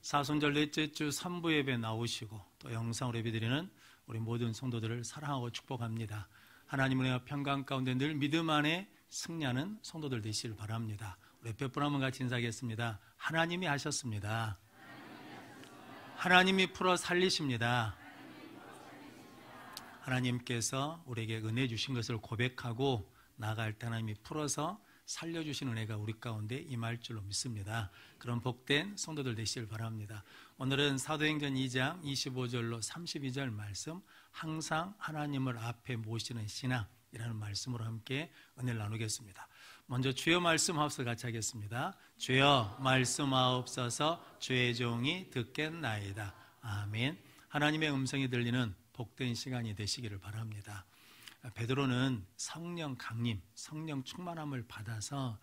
사순절 넷째 주 3부 예배 나오시고 또 영상으로 예배드리는 우리 모든 성도들을 사랑하고 축복합니다. 하나님의 은혜와 평강 가운데 늘 믿음 안에 승리하는 성도들 되시길 바랍니다. 우리 몇 분 한번 같이 인사하겠습니다. 하나님이 하셨습니다. 하나님이 풀어 살리십니다. 하나님께서 우리에게 은혜 주신 것을 고백하고 나아갈 때 하나님이 풀어서 살려주신 은혜가 우리 가운데 임할 줄로 믿습니다. 그런 복된 성도들 되시길 바랍니다. 오늘은 사도행전 2장 25절로 32절 말씀, 항상 하나님을 앞에 모시는 신앙이라는 말씀으로 함께 은혜를 나누겠습니다. 먼저 주여 말씀하옵소서 같이 하겠습니다. 주여 말씀하옵소서 주의 종이 듣겠나이다. 아멘. 하나님의 음성이 들리는 복된 시간이 되시기를 바랍니다. 베드로는 성령 강림, 성령 충만함을 받아서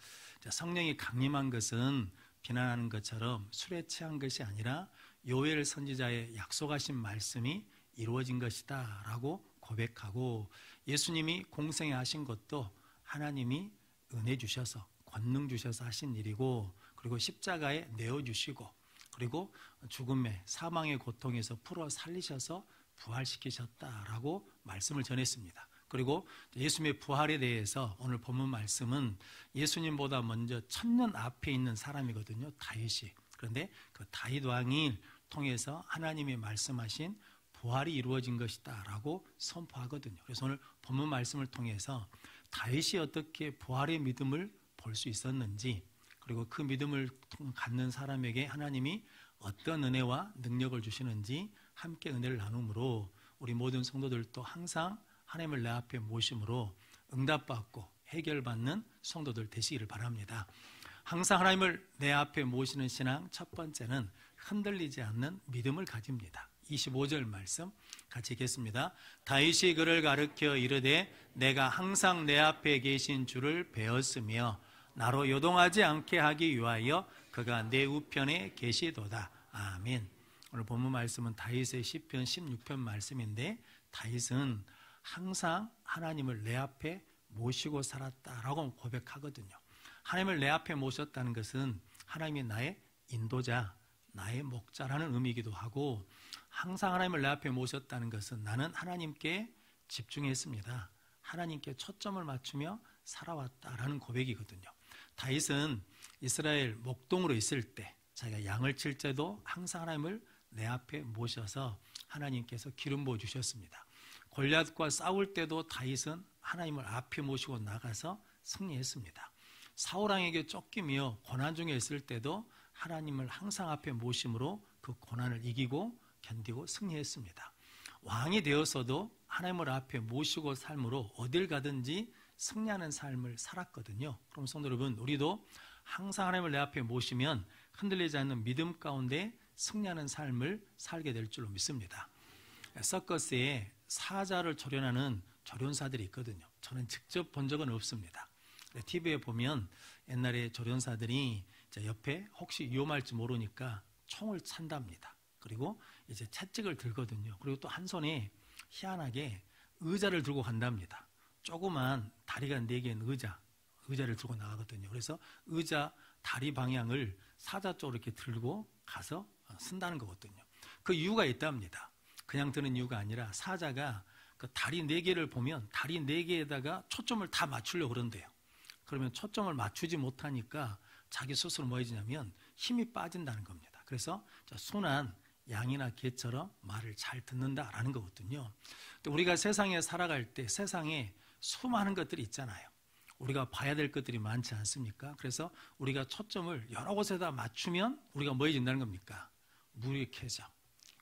성령이 강림한 것은 비난하는 것처럼 술에 취한 것이 아니라 요엘 선지자의 약속하신 말씀이 이루어진 것이다 라고 고백하고, 예수님이 공생에 하신 것도 하나님이 은혜 주셔서 권능 주셔서 하신 일이고, 그리고 십자가에 내어주시고, 그리고 죽음의 사망의 고통에서 풀어 살리셔서 부활시키셨다라고 말씀을 전했습니다. 그리고 예수님의 부활에 대해서 오늘 본문 말씀은 예수님보다 먼저 1000년 앞에 있는 사람이거든요, 다윗이. 그런데 그 다윗 왕이 통해서 하나님이 말씀하신 부활이 이루어진 것이다 라고 선포하거든요. 그래서 오늘 본문 말씀을 통해서 다윗이 어떻게 부활의 믿음을 볼 수 있었는지, 그리고 그 믿음을 갖는 사람에게 하나님이 어떤 은혜와 능력을 주시는지 함께 은혜를 나눔으로 우리 모든 성도들도 항상 하나님을 내 앞에 모심으로 응답받고 해결받는 성도들 되시기를 바랍니다. 항상 하나님을 내 앞에 모시는 신앙, 첫 번째는 흔들리지 않는 믿음을 가집니다. 25절 말씀 같이 읽겠습니다. 다윗이 그를 가르쳐 이르되 내가 항상 내 앞에 계신 주를 배웠으며 나로 요동하지 않게 하기 위하여 그가 내 우편에 계시도다. 아멘. 오늘 본문 말씀은 다윗의 시편 16편 말씀인데, 다윗은 항상 하나님을 내 앞에 모시고 살았다라고 고백하거든요. 하나님을 내 앞에 모셨다는 것은 하나님이 나의 인도자, 나의 목자라는 의미이기도 하고, 항상 하나님을 내 앞에 모셨다는 것은 나는 하나님께 집중했습니다, 하나님께 초점을 맞추며 살아왔다라는 고백이거든요. 다윗은 이스라엘 목동으로 있을 때, 자기가 양을 칠 때도 항상 하나님을 내 앞에 모셔서 하나님께서 기름 부어 주셨습니다. 골리앗과 싸울 때도 다윗은 하나님을 앞에 모시고 나가서 승리했습니다. 사울 왕에게 쫓기며 고난 중에 있을 때도 하나님을 항상 앞에 모심으로 그 고난을 이기고 견디고 승리했습니다. 왕이 되어서도 하나님을 앞에 모시고 삶으로 어딜 가든지 승리하는 삶을 살았거든요. 그럼 성도 여러분, 우리도 항상 하나님을 내 앞에 모시면 흔들리지 않는 믿음 가운데 승리하는 삶을 살게 될 줄로 믿습니다. 서커스에 사자를 조련하는 조련사들이 있거든요. 저는 직접 본 적은 없습니다. TV에 보면 옛날에 조련사들이 옆에 혹시 위험할지 모르니까 총을 찬답니다. 그리고 이제 채찍을 들거든요. 그리고 또 한 손에 희한하게 의자를 들고 간답니다. 조그만 다리가 4개인 의자를 들고 나가거든요. 그래서 의자 다리 방향을 사자 쪽으로 이렇게 들고 가서 쓴다는 거거든요. 그 이유가 있답니다. 그냥 드는 이유가 아니라 사자가 그 다리 4개를 보면 다리 4개에다가 초점을 다 맞추려고 그런대요. 그러면 초점을 맞추지 못하니까 자기 스스로 뭐 해지냐면 힘이 빠진다는 겁니다. 그래서 순한 양이나 개처럼 말을 잘 듣는다라는 거거든요. 근데 우리가 세상에 살아갈 때 세상에 수많은 것들이 있잖아요. 우리가 봐야 될 것들이 많지 않습니까? 그래서 우리가 초점을 여러 곳에다 맞추면 우리가 뭐 해진다는 겁니까? 무익해져,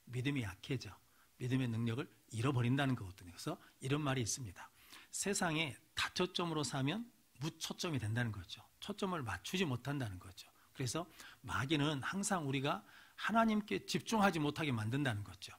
믿음이 약해져, 믿음의 능력을 잃어버린다는 거거든요. 그래서 이런 말이 있습니다. 세상에 다초점으로 사면 무초점이 된다는 거죠. 초점을 맞추지 못한다는 거죠. 그래서 마귀는 항상 우리가 하나님께 집중하지 못하게 만든다는 거죠.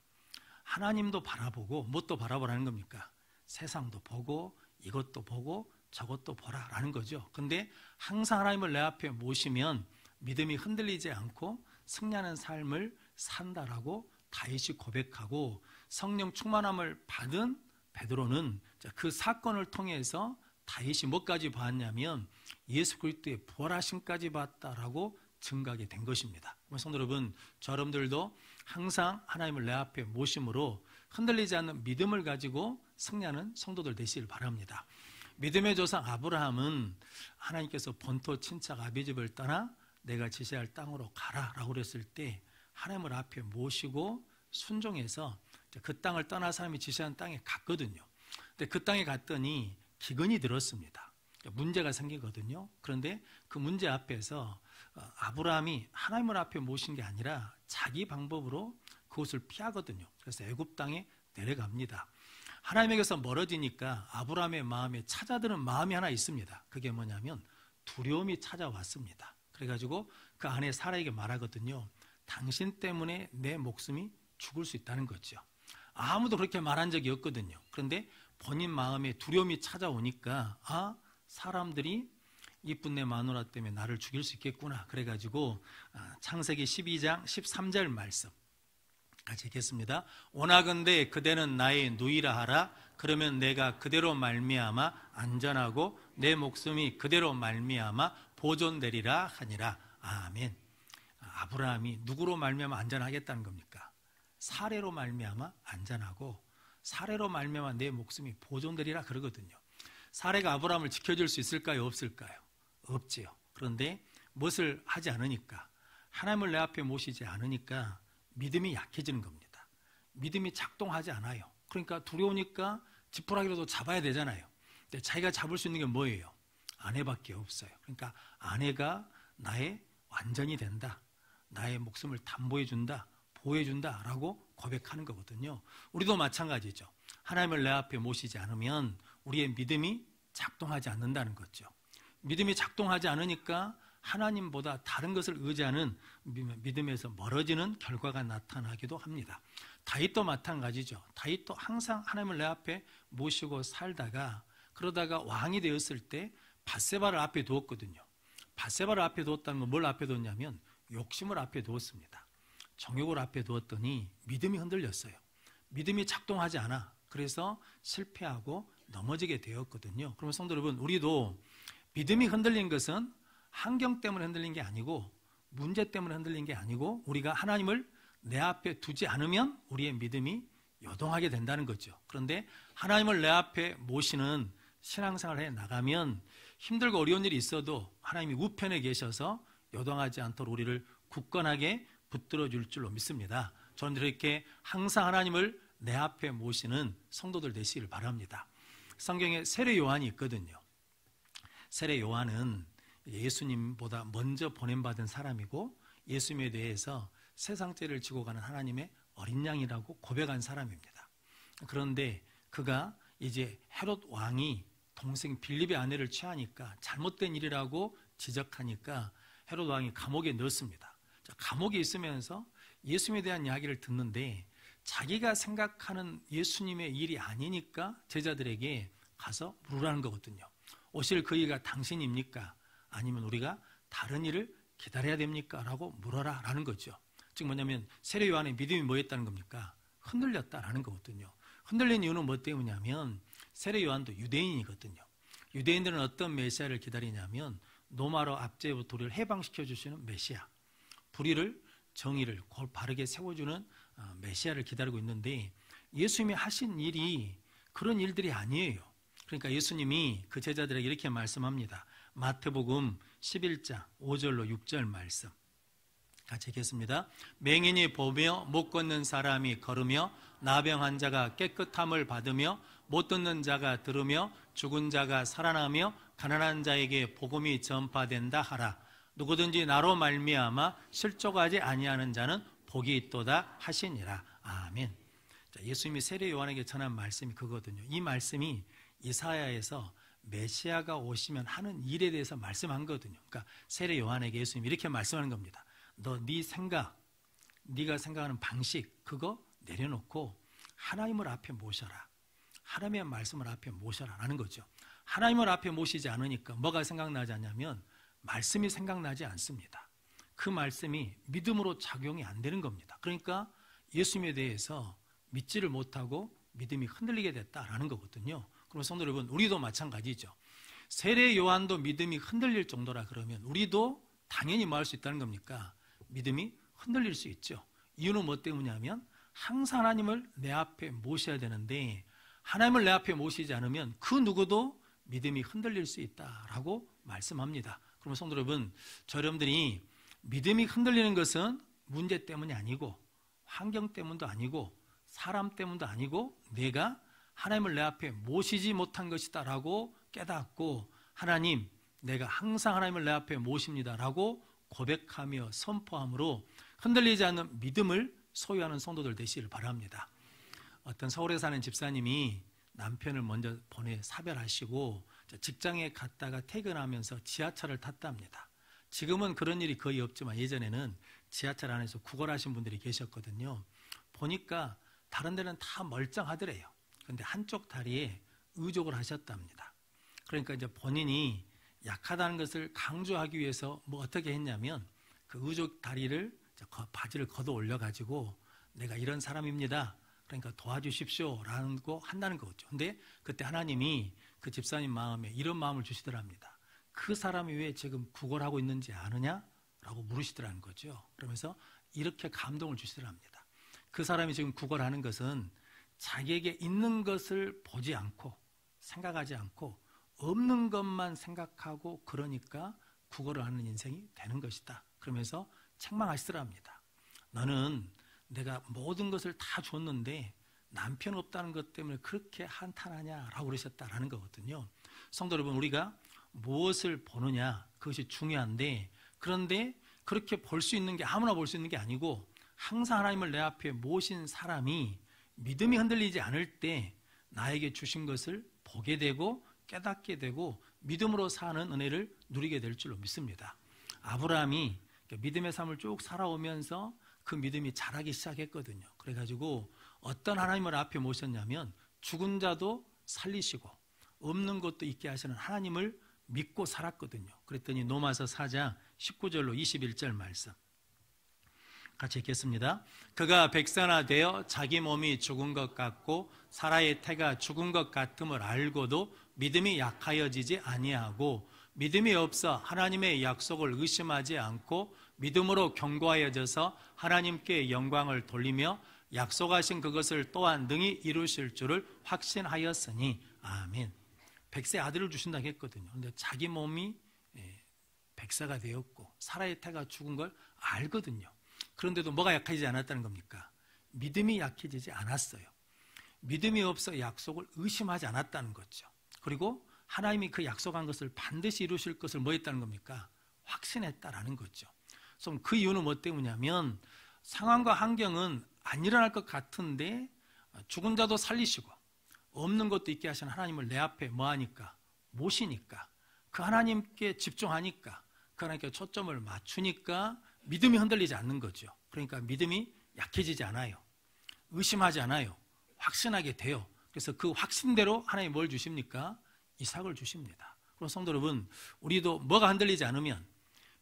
하나님도 바라보고 뭣도 바라보라는 겁니까? 세상도 보고 이것도 보고 저것도 보라라는 거죠. 근데 항상 하나님을 내 앞에 모시면 믿음이 흔들리지 않고 승리하는 삶을 산다라고 다윗이 고백하고, 성령 충만함을 받은 베드로는 그 사건을 통해서 다윗이 뭐까지 봤냐면 예수 그리스도의 부활하심까지 봤다라고 증가하게 된 것입니다. 성도 여러분, 저 여러분들도 항상 하나님을 내 앞에 모심으로 흔들리지 않는 믿음을 가지고 승리하는 성도들 되시길 바랍니다. 믿음의 조상 아브라함은 하나님께서 본토 친척 아비집을 떠나 내가 지시할 땅으로 가라라고 그랬을 때 하나님을 앞에 모시고 순종해서 그 땅을 떠나 사람이 지시한 땅에 갔거든요. 근데 그 땅에 갔더니 기근이 들었습니다. 문제가 생기거든요. 그런데 그 문제 앞에서 아브라함이 하나님을 앞에 모신 게 아니라 자기 방법으로 그것을 피하거든요. 그래서 애굽 땅에 내려갑니다. 하나님에게서 멀어지니까 아브라함의 마음에 찾아드는 마음이 하나 있습니다. 그게 뭐냐면 두려움이 찾아왔습니다. 그래가지고 그 아내 사라에게 말하거든요. 당신 때문에 내 목숨이 죽을 수 있다는 거죠. 아무도 그렇게 말한 적이 없거든요. 그런데 본인 마음에 두려움이 찾아오니까 사람들이 이쁜 내 마누라 때문에 나를 죽일 수 있겠구나. 그래가지고 창세기 12장 13절 말씀 같이 읽겠습니다. 오나건대 그대는 나의 누이라 하라. 그러면 내가 그대로 말미암아 안전하고 내 목숨이 그대로 말미암아 보존되리라 하니라. 아멘. 아브라함이 누구로 말미암아 안전하겠다는 겁니까? 사례로 말미암아 안전하고 사례로 말미암아 내 목숨이 보존되리라 그러거든요. 사례가 아브라함을 지켜줄 수 있을까요? 없을까요? 없지요. 그런데 무엇을 하지 않으니까, 하나님을 내 앞에 모시지 않으니까 믿음이 약해지는 겁니다. 믿음이 작동하지 않아요. 그러니까 두려우니까 지푸라기라도 잡아야 되잖아요. 근데 자기가 잡을 수 있는 게 뭐예요? 아내밖에 없어요. 그러니까 아내가 나의 완전히 된다, 나의 목숨을 담보해 준다, 보호해 준다 라고 고백하는 거거든요. 우리도 마찬가지죠. 하나님을 내 앞에 모시지 않으면 우리의 믿음이 작동하지 않는다는 거죠. 믿음이 작동하지 않으니까 하나님보다 다른 것을 의지하는 믿음에서 멀어지는 결과가 나타나기도 합니다. 다윗도 마찬가지죠. 다윗도 항상 하나님을 내 앞에 모시고 살다가 그러다가 왕이 되었을 때 밧세바를 앞에 두었거든요. 밧세바를 앞에 두었다는 건 뭘 앞에 두었냐면 욕심을 앞에 두었습니다. 정욕을 앞에 두었더니 믿음이 흔들렸어요. 믿음이 작동하지 않아. 그래서 실패하고 넘어지게 되었거든요. 그러면 성도 여러분, 우리도 믿음이 흔들린 것은 환경 때문에 흔들린 게 아니고 문제 때문에 흔들린 게 아니고 우리가 하나님을 내 앞에 두지 않으면 우리의 믿음이 요동하게 된다는 거죠. 그런데 하나님을 내 앞에 모시는 신앙생활을 해 나가면 힘들고 어려운 일이 있어도 하나님이 우편에 계셔서 요동하지 않도록 우리를 굳건하게 붙들어 줄 줄로 믿습니다. 저는 이렇게 항상 하나님을 내 앞에 모시는 성도들 되시기를 바랍니다. 성경에 세례 요한이 있거든요. 세례 요한은 예수님보다 먼저 보냄받은 사람이고 예수님에 대해서 세상죄를 지고 가는 하나님의 어린 양이라고 고백한 사람입니다. 그런데 그가 이제 헤롯 왕이 동생 빌립의 아내를 취하니까 잘못된 일이라고 지적하니까 헤롯 왕이 감옥에 넣었습니다. 감옥에 있으면서 예수님에 대한 이야기를 듣는데 자기가 생각하는 예수님의 일이 아니니까 제자들에게 가서 물으라는 거거든요. 오실 그 이가 당신입니까? 아니면 우리가 다른 일을 기다려야 됩니까? 라고 물어라 라는 거죠. 즉 뭐냐면 세례 요한의 믿음이 뭐였다는 겁니까? 흔들렸다라는 거거든요. 흔들린 이유는 뭐 때문이냐면 세례 요한도 유대인이거든요. 유대인들은 어떤 메시아를 기다리냐면 노마로 압제부터 우리를 해방시켜 주시는 메시아, 불의를 정의를 바르게 세워주는 메시아를 기다리고 있는데 예수님이 하신 일이 그런 일들이 아니에요. 그러니까 예수님이 그 제자들에게 이렇게 말씀합니다. 마태복음 11장 5절로 6절 말씀 같이 읽겠습니다. 맹인이 보며 못 걷는 사람이 걸으며 나병 환자가 깨끗함을 받으며 못 듣는 자가 들으며 죽은 자가 살아나며 가난한 자에게 복음이 전파된다 하라. 누구든지 나로 말미암아 실족하지 아니하는 자는 복이 있도다 하시니라. 아멘. 자, 예수님이 세례 요한에게 전한 말씀이 그거거든요. 이 말씀이 이사야에서 메시아가 오시면 하는 일에 대해서 말씀한 거거든요. 그러니까 세례 요한에게 예수님이 이렇게 말씀하는 겁니다. 너 네 생각, 네가 생각하는 방식 그거 내려놓고 하나님을 앞에 모셔라. 하나님의 말씀을 앞에 모셔라 라는 거죠. 하나님을 앞에 모시지 않으니까 뭐가 생각나지 않냐면 말씀이 생각나지 않습니다. 그 말씀이 믿음으로 작용이 안 되는 겁니다. 그러니까 예수님에 대해서 믿지를 못하고 믿음이 흔들리게 됐다라는 거거든요. 그럼 성도 여러분, 우리도 마찬가지죠. 세례 요한도 믿음이 흔들릴 정도라 그러면 우리도 당연히 뭐 할 수 있다는 겁니까? 믿음이 흔들릴 수 있죠. 이유는 뭐 때문이냐면 항상 하나님을 내 앞에 모셔야 되는데 하나님을 내 앞에 모시지 않으면 그 누구도 믿음이 흔들릴 수 있다라고 말씀합니다. 그러면 성도 여러분, 저 여러분들이 믿음이 흔들리는 것은 문제 때문이 아니고 환경 때문도 아니고 사람 때문도 아니고 내가 하나님을 내 앞에 모시지 못한 것이다 라고 깨닫고 하나님, 내가 항상 하나님을 내 앞에 모십니다 라고 고백하며 선포함으로 흔들리지 않는 믿음을 소유하는 성도들 되시길 바랍니다. 어떤 서울에 사는 집사님이 남편을 먼저 보내 사별하시고 직장에 갔다가 퇴근하면서 지하철을 탔답니다. 지금은 그런 일이 거의 없지만 예전에는 지하철 안에서 구걸하신 분들이 계셨거든요. 보니까 다른 데는 다 멀쩡하더래요. 그런데 한쪽 다리에 의족을 하셨답니다. 그러니까 이제 본인이 약하다는 것을 강조하기 위해서 뭐 어떻게 했냐면 그 의족 다리를 바지를 걷어 올려가지고 내가 이런 사람입니다. 그러니까 도와주십시오 라고 한다는 거죠. 근데 그때 하나님이 그 집사님 마음에 이런 마음을 주시더랍니다. 그 사람이 왜 지금 구걸하고 있는지 아느냐? 라고 물으시더라는 거죠. 그러면서 이렇게 감동을 주시더랍니다. 그 사람이 지금 구걸하는 것은 자기에게 있는 것을 보지 않고 생각하지 않고 없는 것만 생각하고 그러니까 구걸을 하는 인생이 되는 것이다. 그러면서 책망하시더랍니다. 너는 내가 모든 것을 다 줬는데 남편 없다는 것 때문에 그렇게 한탄하냐라고 그러셨다라는 거거든요. 성도 여러분, 우리가 무엇을 보느냐 그것이 중요한데 그런데 그렇게 볼 수 있는 게 아무나 볼 수 있는 게 아니고 항상 하나님을 내 앞에 모신 사람이 믿음이 흔들리지 않을 때 나에게 주신 것을 보게 되고 깨닫게 되고 믿음으로 사는 은혜를 누리게 될 줄로 믿습니다. 아브라함이 믿음의 삶을 쭉 살아오면서 그 믿음이 자라기 시작했거든요. 그래가지고 어떤 하나님을 앞에 모셨냐면 죽은 자도 살리시고 없는 것도 있게 하시는 하나님을 믿고 살았거든요. 그랬더니 로마서 4장 19절로 21절 말씀 같이 읽겠습니다. 그가 백선화되어 자기 몸이 죽은 것 같고 사라의 태가 죽은 것 같음을 알고도 믿음이 약하여지지 아니하고 믿음이 없어 하나님의 약속을 의심하지 않고 믿음으로 견고하여져서 하나님께 영광을 돌리며 약속하신 그것을 또한 능히 이루실 줄을 확신하였으니 아멘. 백세 아들을 주신다고 했거든요. 그런데 자기 몸이 백사가 되었고 사라의 태가 죽은 걸 알거든요. 그런데도 뭐가 약해지지 않았다는 겁니까? 믿음이 약해지지 않았어요. 믿음이 없어 약속을 의심하지 않았다는 거죠. 그리고 하나님이 그 약속한 것을 반드시 이루실 것을 뭐 했다는 겁니까? 확신했다라는 거죠. 그래서 그 이유는 뭐 때문이냐면 상황과 환경은 안 일어날 것 같은데 죽은 자도 살리시고 없는 것도 있게 하시는 하나님을 내 앞에 뭐 하니까? 모시니까 그 하나님께 집중하니까 그 하나님께 초점을 맞추니까 믿음이 흔들리지 않는 거죠. 그러니까 믿음이 약해지지 않아요. 의심하지 않아요. 확신하게 돼요. 그래서 그 확신대로 하나님이 뭘 주십니까? 이삭을 주십니다. 그럼 성도 여러분, 우리도 뭐가 흔들리지 않으면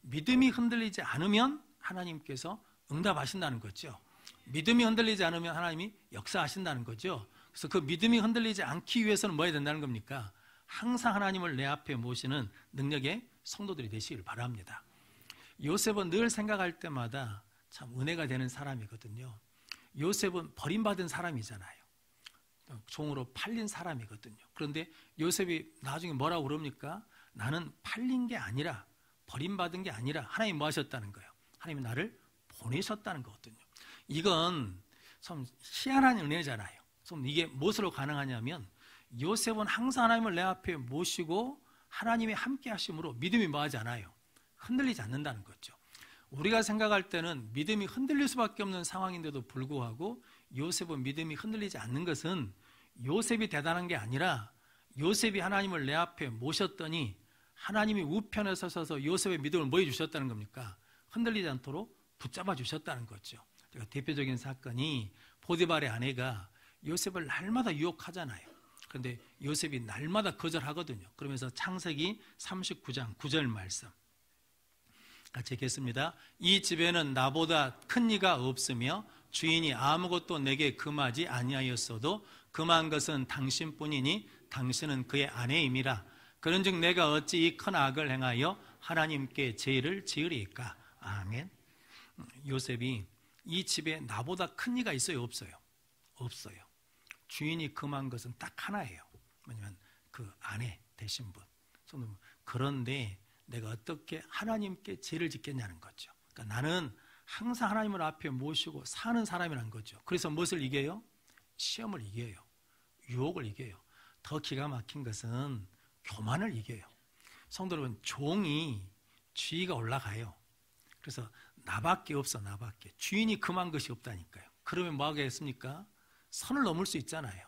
믿음이 흔들리지 않으면 하나님께서 응답하신다는 거죠. 믿음이 흔들리지 않으면 하나님이 역사하신다는 거죠. 그래서 그 믿음이 흔들리지 않기 위해서는 뭐 해야 된다는 겁니까? 항상 하나님을 내 앞에 모시는 능력의 성도들이 되시길 바랍니다. 요셉은 늘 생각할 때마다 참 은혜가 되는 사람이거든요. 요셉은 버림받은 사람이잖아요. 종으로 팔린 사람이거든요. 그런데 요셉이 나중에 뭐라고 그럽니까? 나는 팔린 게 아니라 버림받은 게 아니라 하나님이 뭐 하셨다는 거예요? 하나님이 나를 보내셨다는 거거든요. 이건 참 희한한 은혜잖아요. 그럼 이게 무엇으로 가능하냐면 요셉은 항상 하나님을 내 앞에 모시고 하나님이 함께 하심으로 믿음이 뭐하지 않아요? 흔들리지 않는다는 거죠. 우리가 생각할 때는 믿음이 흔들릴 수밖에 없는 상황인데도 불구하고 요셉은 믿음이 흔들리지 않는 것은 요셉이 대단한 게 아니라 요셉이 하나님을 내 앞에 모셨더니 하나님이 우편에 서셔서 요셉의 믿음을 뭐 해주셨다는 겁니까? 흔들리지 않도록 붙잡아 주셨다는 거죠. 대표적인 사건이 보디발의 아내가 요셉을 날마다 유혹하잖아요. 그런데 요셉이 날마다 거절하거든요. 그러면서 창세기 39장 9절 말씀 같이 읽겠습니다. 이 집에는 나보다 큰 이가 없으며 주인이 아무것도 내게 금하지 아니하였어도 금한 것은 당신뿐이니 당신은 그의 아내임이라. 그런즉 내가 어찌 이 큰 악을 행하여 하나님께 제의를 지으리이까. 아멘. 요셉이 이 집에 나보다 큰 이가 있어요, 없어요? 없어요. 주인이 금한 것은 딱 하나예요. 뭐냐면 그 아내 되신 분. 그런데 내가 어떻게 하나님께 제의를 짓겠냐는 거죠. 그러니까 나는 항상 하나님을 앞에 모시고 사는 사람이라는 거죠. 그래서 무엇을 이겨요? 시험을 이겨요. 유혹을 이겨요. 더 기가 막힌 것은 교만을 이겨요. 성도 여러분, 종이 지위가 올라가요. 그래서 나밖에 없어, 나밖에. 주인이 금한 것이 없다니까요. 그러면 뭐 하겠습니까? 선을 넘을 수 있잖아요.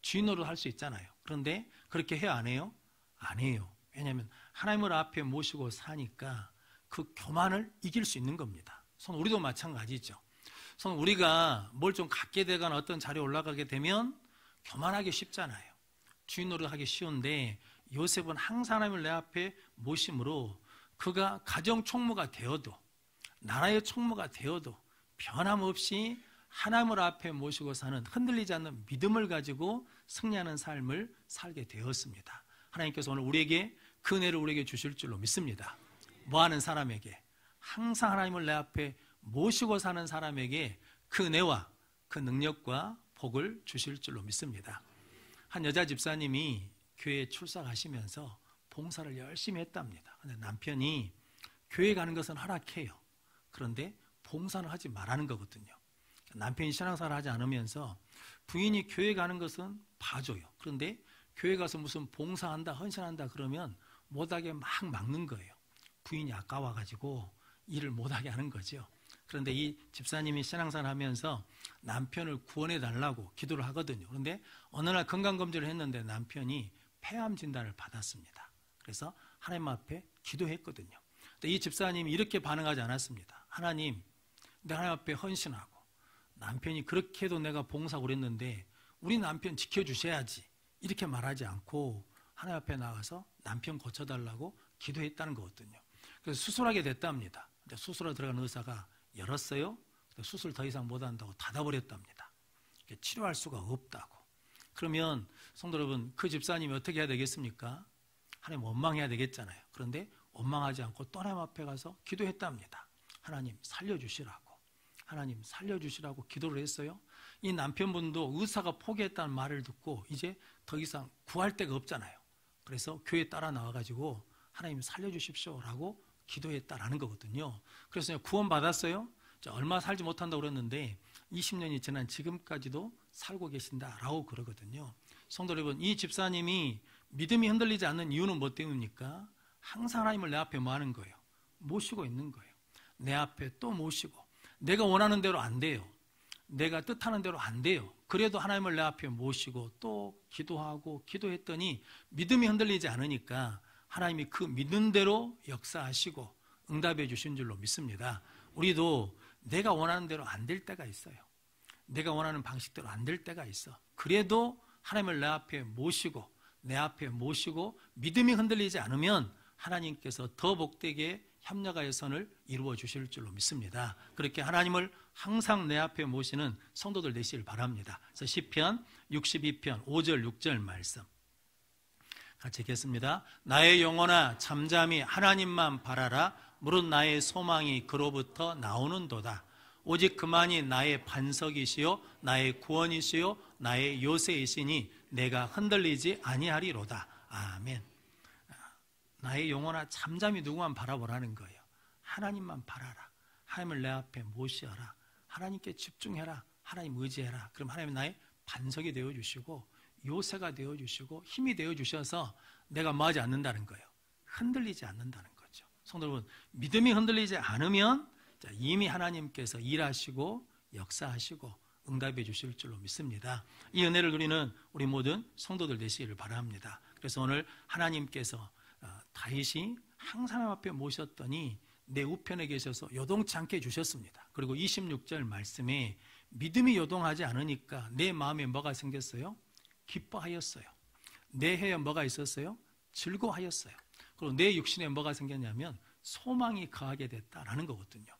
주인 노릇 할 수 있잖아요. 그런데 그렇게 해야 안 해요? 안 해요. 왜냐하면 하나님을 앞에 모시고 사니까 그 교만을 이길 수 있는 겁니다. 우리도 마찬가지죠. 우리가 뭘 좀 갖게 되거나 어떤 자리에 올라가게 되면 교만하기 쉽잖아요. 주인 노릇하기 쉬운데 요셉은 항상 하나님을 내 앞에 모심으로 그가 가정 총무가 되어도 나라의 총무가 되어도 변함없이 하나님을 앞에 모시고 사는 흔들리지 않는 믿음을 가지고 승리하는 삶을 살게 되었습니다. 하나님께서 오늘 우리에게 그 은혜를 우리에게 주실 줄로 믿습니다. 뭐하는 사람에게? 항상 하나님을 내 앞에 모시고 사는 사람에게 그 은혜와 그 능력과 복을 주실 줄로 믿습니다. 한 여자 집사님이 교회에 출석하시면서 봉사를 열심히 했답니다. 근데 남편이 교회 가는 것은 허락해요. 그런데 봉사는 하지 말라는 거거든요. 남편이 신앙생활을 하지 않으면서 부인이 교회 가는 것은 봐줘요. 그런데 교회 가서 무슨 봉사한다, 헌신한다 그러면 못하게 막 막는 거예요. 부인이 아까워가지고 일을 못하게 하는 거죠. 그런데 이 집사님이 신앙생활을 하면서 남편을 구원해 달라고 기도를 하거든요. 그런데 어느 날 건강검진을 했는데 남편이 폐암 진단을 받았습니다. 그래서 하나님 앞에 기도했거든요. 근데 이 집사님이 이렇게 반응하지 않았습니다. 하나님, 내가 하나님 앞에 헌신하고 남편이 그렇게 해도 내가 봉사하고 그랬는데 우리 남편 지켜주셔야지 이렇게 말하지 않고 하나님 앞에 나가서 남편 고쳐달라고 기도했다는 거거든요. 그래서 수술하게 됐답니다. 근데 수술하러 들어간 의사가 열었어요. 수술 더 이상 못한다고 닫아버렸답니다. 치료할 수가 없다고. 그러면 성도 여러분, 그 집사님이 어떻게 해야 되겠습니까? 하나님 원망해야 되겠잖아요. 그런데 원망하지 않고 또 하나님 앞에 가서 기도했답니다. 하나님 살려주시라고. 하나님 살려주시라고 기도를 했어요. 이 남편분도 의사가 포기했다는 말을 듣고 이제 더 이상 구할 데가 없잖아요. 그래서 교회에 따라 나와가지고 하나님 살려주십시오라고 기도했다라는 거거든요. 그래서 구원 받았어요. 얼마 살지 못한다고 그랬는데 20년이 지난 지금까지도 살고 계신다라고 그러거든요. 성도 여러분, 이 집사님이 믿음이 흔들리지 않는 이유는 뭐 때문입니까? 항상 하나님을 내 앞에 뭐 하는 거예요? 모시고 있는 거예요. 내 앞에 또 모시고 내가 원하는 대로 안 돼요. 내가 뜻하는 대로 안 돼요. 그래도 하나님을 내 앞에 모시고 또 기도하고 기도했더니 믿음이 흔들리지 않으니까 하나님이 그 믿는 대로 역사하시고 응답해 주신 줄로 믿습니다. 우리도 내가 원하는 대로 안 될 때가 있어요. 내가 원하는 방식대로 안 될 때가 있어. 그래도 하나님을 내 앞에 모시고 내 앞에 모시고 믿음이 흔들리지 않으면 하나님께서 더 복되게 협력하여 선을 이루어 주실 줄로 믿습니다. 그렇게 하나님을 항상 내 앞에 모시는 성도들 되시길 바랍니다. 그래서 시편 62편 5절 6절 말씀 같이 읽겠습니다. 나의 영혼아 잠잠히 하나님만 바라라. 무릇 나의 소망이 그로부터 나오는도다. 오직 그만이 나의 반석이시요 나의 구원이시요 나의 요새이시니 내가 흔들리지 아니하리로다. 아멘. 나의 영혼아 잠잠히 누구만 바라보라는 거예요. 하나님만 바라라. 하나님을 내 앞에 모시어라. 하나님께 집중해라. 하나님 의지해라. 그럼 하나님 나의 반석이 되어주시고 요새가 되어주시고 힘이 되어주셔서 내가 뭐하지 않는다는 거예요. 흔들리지 않는다는 거죠. 성도 여러분, 믿음이 흔들리지 않으면 이미 하나님께서 일하시고 역사하시고 응답해 주실 줄로 믿습니다. 이 은혜를 누리는 우리 모든 성도들 되시기를 바랍니다. 그래서 오늘 하나님께서 다윗이 항상 하나님 앞에 모셨더니 내 우편에 계셔서 요동치 않게 해주셨습니다. 그리고 26절 말씀에 믿음이 요동하지 않으니까 내 마음에 뭐가 생겼어요? 기뻐하였어요. 내 해에 뭐가 있었어요? 즐거워하였어요. 그리고 내 육신에 뭐가 생겼냐면 소망이 거하게 됐다라는 거거든요.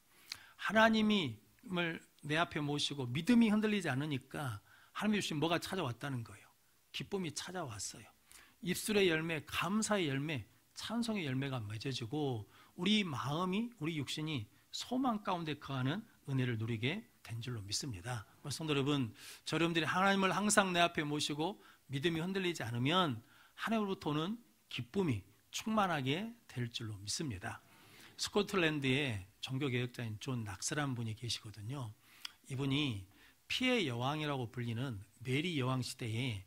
하나님을 내 앞에 모시고 믿음이 흔들리지 않으니까 하나님이 주신 뭐가 찾아왔다는 거예요. 기쁨이 찾아왔어요. 입술의 열매, 감사의 열매, 찬송의 열매가 맺어지고 우리 마음이, 우리 육신이 소망 가운데 거하는 은혜를 누리게 된 줄로 믿습니다. 성도 여러분, 여러분들이 하나님을 항상 내 앞에 모시고 믿음이 흔들리지 않으면 하나님으로부터 오는 기쁨이 충만하게 될 줄로 믿습니다. 스코틀랜드에 종교개혁자인 존 낙스라는 분이 계시거든요. 이분이 피해 여왕이라고 불리는 메리 여왕 시대에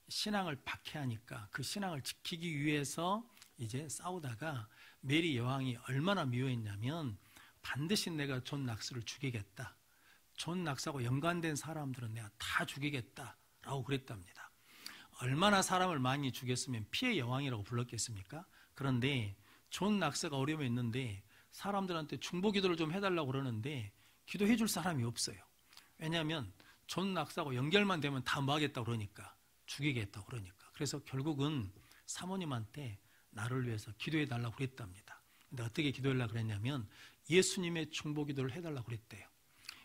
신앙을 박해하니까 그 신앙을 지키기 위해서 이제 싸우다가 메리 여왕이 얼마나 미워했냐면 반드시 내가 존 낙스를 죽이겠다. 존 낙스하고 연관된 사람들은 내가 다 죽이겠다라고 그랬답니다. 얼마나 사람을 많이 죽였으면 피해 여왕이라고 불렀겠습니까? 그런데 존 낙스가 어려움에 있는데 사람들한테 중보 기도를 좀 해달라고 그러는데 기도해 줄 사람이 없어요. 왜냐하면 존 낙스하고 연결만 되면 다 뭐 하겠다고 그러니까, 죽이겠다고 그러니까. 그래서 결국은 사모님한테 나를 위해서 기도해 달라고 그랬답니다. 근데 어떻게 기도하려고 그랬냐면 예수님의 중보 기도를 해달라고 그랬대요.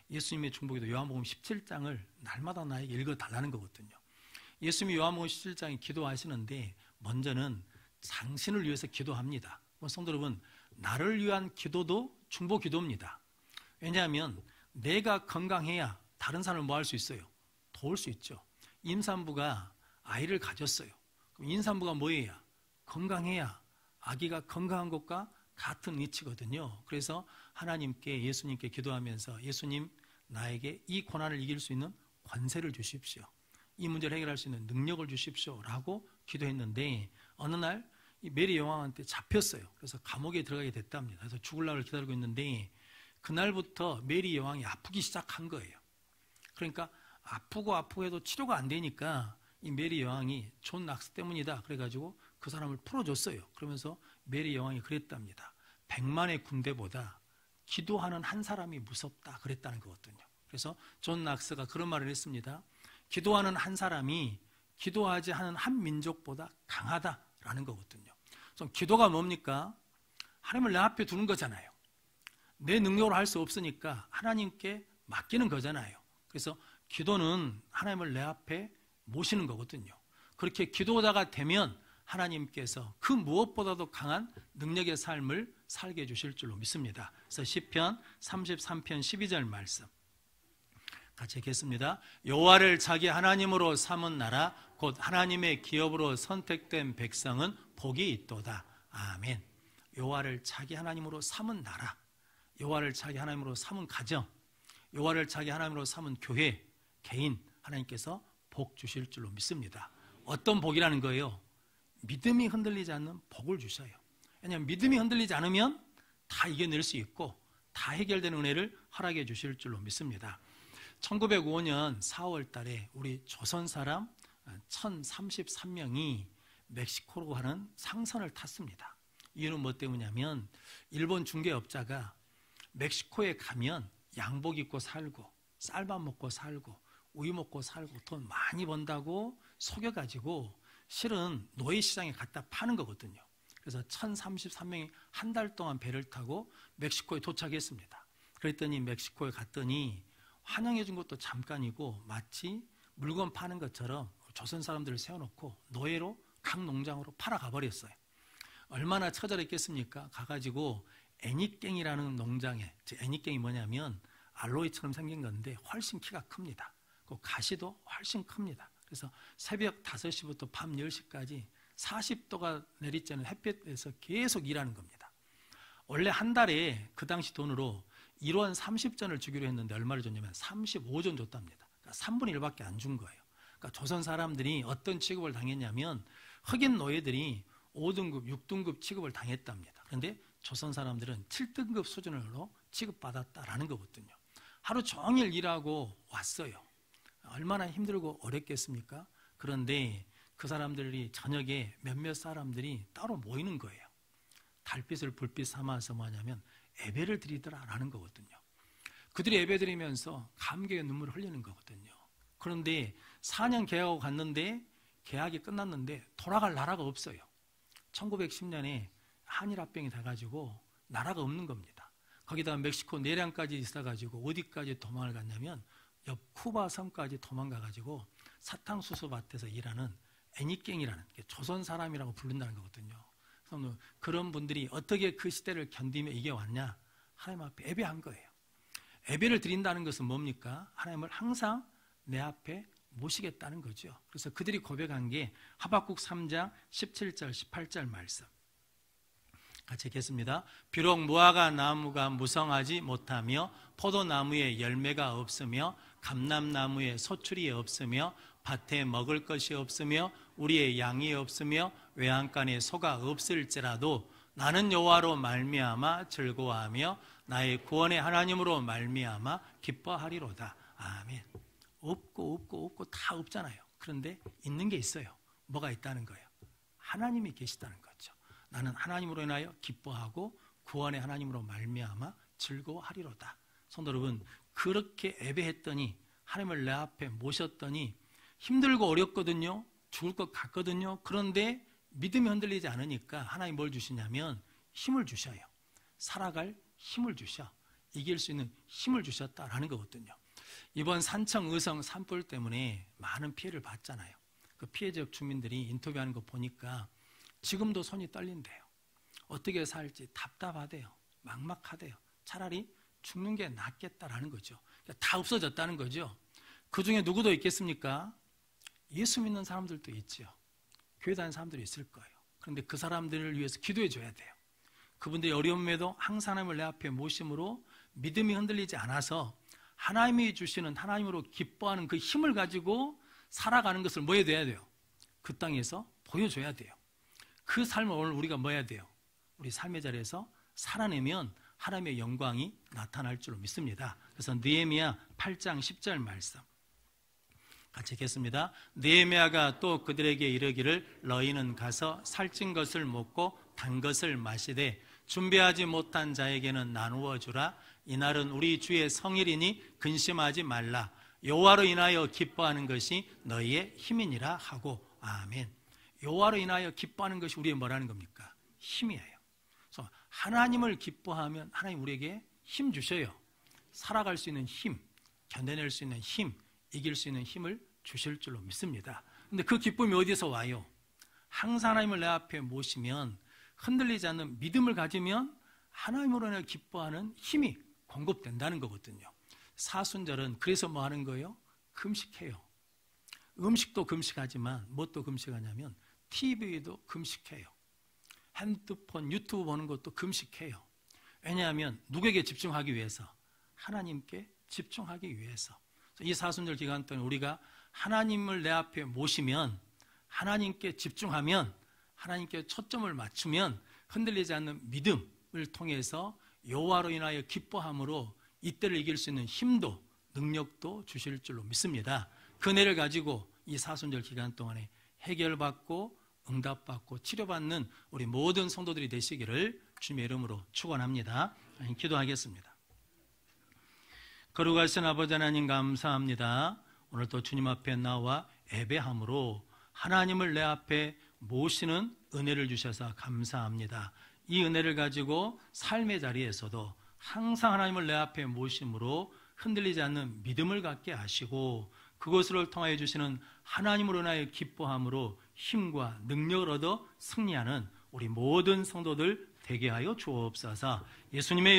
예수님의 중보 기도 요한복음 17장을 날마다 나에게 읽어달라는 거거든요. 예수님이 요한복음 17장에 기도하시는데 먼저는 당신을 위해서 기도합니다. 성도 여러분, 나를 위한 기도도 중보 기도입니다. 왜냐하면 내가 건강해야 다른 사람을 뭐 할 수 있어요? 도울 수 있죠. 임산부가 아이를 가졌어요. 그럼 임산부가 뭐해야? 건강해야 아기가 건강한 것과 같은 이치거든요. 그래서 하나님께, 예수님께 기도하면서 예수님, 나에게 이 고난을 이길 수 있는 권세를 주십시오. 이 문제를 해결할 수 있는 능력을 주십시오 라고 기도했는데 어느 날 이 메리 여왕한테 잡혔어요. 그래서 감옥에 들어가게 됐답니다. 그래서 죽을 날을 기다리고 있는데 그날부터 메리 여왕이 아프기 시작한 거예요. 그러니까 아프고 해도 치료가 안 되니까 이 메리 여왕이 존 낙스 때문이다 그래가지고 그 사람을 풀어줬어요. 그러면서 메리 여왕이 그랬답니다. 100만의 군대보다 기도하는 한 사람이 무섭다 그랬다는 거거든요. 그래서 존 낙스가 그런 말을 했습니다. 기도하는 한 사람이 기도하지 않은 한 민족보다 강하다라는 거거든요. 그래서 기도가 뭡니까? 하나님을 내 앞에 두는 거잖아요. 내 능력으로 할 수 없으니까 하나님께 맡기는 거잖아요. 그래서 기도는 하나님을 내 앞에 모시는 거거든요. 그렇게 기도자가 되면 하나님께서 그 무엇보다도 강한 능력의 삶을 살게 해주실 줄로 믿습니다. 그래서 시편 33편 12절 말씀 같이 읽겠습니다. 여호와를 자기 하나님으로 삼은 나라 곧 하나님의 기업으로 선택된 백성은 복이 있도다. 아멘. 여호와를 자기 하나님으로 삼은 나라, 여호와를 자기 하나님으로 삼은 가정, 여호와를 자기 하나님으로 삼은 교회, 개인, 하나님께서 복 주실 줄로 믿습니다. 어떤 복이라는 거예요? 믿음이 흔들리지 않는 복을 주셔요. 왜냐하면 믿음이 흔들리지 않으면 다 이겨낼 수 있고 다 해결되는 은혜를 허락해 주실 줄로 믿습니다. 1905년 4월 달에 우리 조선 사람 1033명이 멕시코로 가는 상선을 탔습니다. 이유는 뭐 때문이냐면 일본 중개업자가 멕시코에 가면 양복 입고 살고 쌀밥 먹고 살고 우유 먹고 살고 돈 많이 번다고 속여가지고 실은 노예시장에 갖다 파는 거거든요. 그래서 1033명이 한 달 동안 배를 타고 멕시코에 도착했습니다. 그랬더니 멕시코에 갔더니 환영해 준 것도 잠깐이고 마치 물건 파는 것처럼 조선 사람들을 세워놓고 노예로 각 농장으로 팔아가 버렸어요. 얼마나 처절했겠습니까? 가가지고 애니깽이라는 농장에, 애니깽이 뭐냐면 알로에처럼 생긴 건데 훨씬 키가 큽니다. 그 가시도 훨씬 큽니다. 그래서 새벽 5시부터 밤 10시까지 40도가 내리쬐는 햇볕에서 계속 일하는 겁니다. 원래 한 달에 그 당시 돈으로 1원 30전을 주기로 했는데 얼마를 줬냐면 35전 줬답니다. 그러니까 3분의 1밖에 안 준 거예요. 그러니까 조선 사람들이 어떤 취급을 당했냐면 흑인 노예들이 5등급, 6등급 취급을 당했답니다. 그런데 조선 사람들은 7등급 수준으로 취급받았다라는 거거든요. 하루 종일 일하고 왔어요. 얼마나 힘들고 어렵겠습니까? 그런데 그 사람들이 저녁에 몇몇 사람들이 따로 모이는 거예요. 달빛을 불빛 삼아서 뭐냐면 예배를 드리더라라는 거거든요. 그들이 예배 드리면서 감격의 눈물을 흘리는 거거든요. 그런데 4년 계약하고 갔는데 계약이 끝났는데 돌아갈 나라가 없어요. 1910년에 한일합병이 돼가지고 나라가 없는 겁니다. 거기다가 멕시코 내량까지 있어가지고 어디까지 도망을 갔냐면 옆 쿠바 섬까지 도망가가지고 사탕수수밭에서 일하는 애니깽이라는 조선 사람이라고 부른다는 거거든요. 그런 분들이 어떻게 그 시대를 견디며 이겨왔냐? 하나님 앞에 예배한 거예요. 예배를 드린다는 것은 뭡니까? 하나님을 항상 내 앞에 모시겠다는 거죠. 그래서 그들이 고백한 게 하박국 3장 17절 18절 말씀 같이 읽겠습니다. 비록 무화과 나무가 무성하지 못하며 포도나무에 열매가 없으며 감람나무에 소출이 없으며 밭에 먹을 것이 없으며 우리의 양이 없으며 외양간에 소가 없을지라도 나는 여호와로 말미암아 즐거워하며 나의 구원의 하나님으로 말미암아 기뻐하리로다. 아멘. 없고 다 없잖아요. 그런데 있는 게 있어요. 뭐가 있다는 거예요? 하나님이 계시다는 거죠. 나는 하나님으로 인하여 기뻐하고 구원의 하나님으로 말미암아 즐거워하리로다. 성도 여러분, 그렇게 예배했더니 하나님을 내 앞에 모셨더니 힘들고 어렵거든요. 죽을 것 같거든요. 그런데 믿음이 흔들리지 않으니까 하나님 뭘 주시냐면 힘을 주셔요. 살아갈 힘을 주셔. 이길 수 있는 힘을 주셨다라는 거거든요. 이번 산청 의성 산불 때문에 많은 피해를 봤잖아요. 그 피해 지역 주민들이 인터뷰하는 거 보니까 지금도 손이 떨린대요. 어떻게 살지 답답하대요. 막막하대요. 차라리 죽는 게 낫겠다라는 거죠. 그러니까 다 없어졌다는 거죠. 그 중에 누구도 있겠습니까? 예수 믿는 사람들도 있죠. 교회 다니는 사람들이 있을 거예요. 그런데 그 사람들을 위해서 기도해 줘야 돼요. 그분들이 어려움에도 항상 하나님을 내 앞에 모심으로 믿음이 흔들리지 않아서 하나님이 주시는 하나님으로 기뻐하는 그 힘을 가지고 살아가는 것을 뭐 해야 돼요? 그 땅에서 보여줘야 돼요. 그 삶을 오늘 우리가 뭐 해야 돼요? 우리 삶의 자리에서 살아내면 하나님의 영광이 나타날 줄로 믿습니다. 그래서 느헤미야 8장 10절 말씀 같이 읽겠습니다. 느헤미야가 또 그들에게 이르기를 너희는 가서 살찐 것을 먹고 단 것을 마시되 준비하지 못한 자에게는 나누어 주라. 이날은 우리 주의 성일이니 근심하지 말라. 여호와로 인하여 기뻐하는 것이 너희의 힘이니라 하고. 아멘. 여호와로 인하여 기뻐하는 것이 우리의 뭐라는 겁니까? 힘이에요. 그래서 하나님을 기뻐하면 하나님 우리에게 힘 주셔요. 살아갈 수 있는 힘, 견뎌낼 수 있는 힘, 이길 수 있는 힘을 주실 줄로 믿습니다. 그런데 그 기쁨이 어디서 와요? 항상 하나님을 내 앞에 모시면 흔들리지 않는 믿음을 가지면 하나님으로 인해 기뻐하는 힘이 공급된다는 거거든요. 사순절은 그래서 뭐 하는 거예요? 금식해요. 음식도 금식하지만 무엇도 금식하냐면 TV도 금식해요. 핸드폰, 유튜브 보는 것도 금식해요. 왜냐하면 누구에게 집중하기 위해서? 하나님께 집중하기 위해서. 이 사순절 기간 동안 우리가 하나님을 내 앞에 모시면 하나님께 집중하면 하나님께 초점을 맞추면 흔들리지 않는 믿음을 통해서 여호와로 인하여 기뻐함으로 이때를 이길 수 있는 힘도 능력도 주실 줄로 믿습니다. 그 은혜를 가지고 이 사순절 기간 동안에 해결받고 응답받고 치료받는 우리 모든 성도들이 되시기를 주님의 이름으로 축원합니다. 기도하겠습니다. 거룩하신 아버지 하나님 감사합니다. 오늘 또 주님 앞에 나와 예배함으로 하나님을 내 앞에 모시는 은혜를 주셔서 감사합니다. 이 은혜를 가지고 삶의 자리에서도 항상 하나님을 내 앞에 모심으로 흔들리지 않는 믿음을 갖게 하시고 그것을 통하여 주시는 하나님으로 인하여 기뻐함으로 힘과 능력을 얻어 승리하는 우리 모든 성도들 되게 하여 주옵소서. 예수님의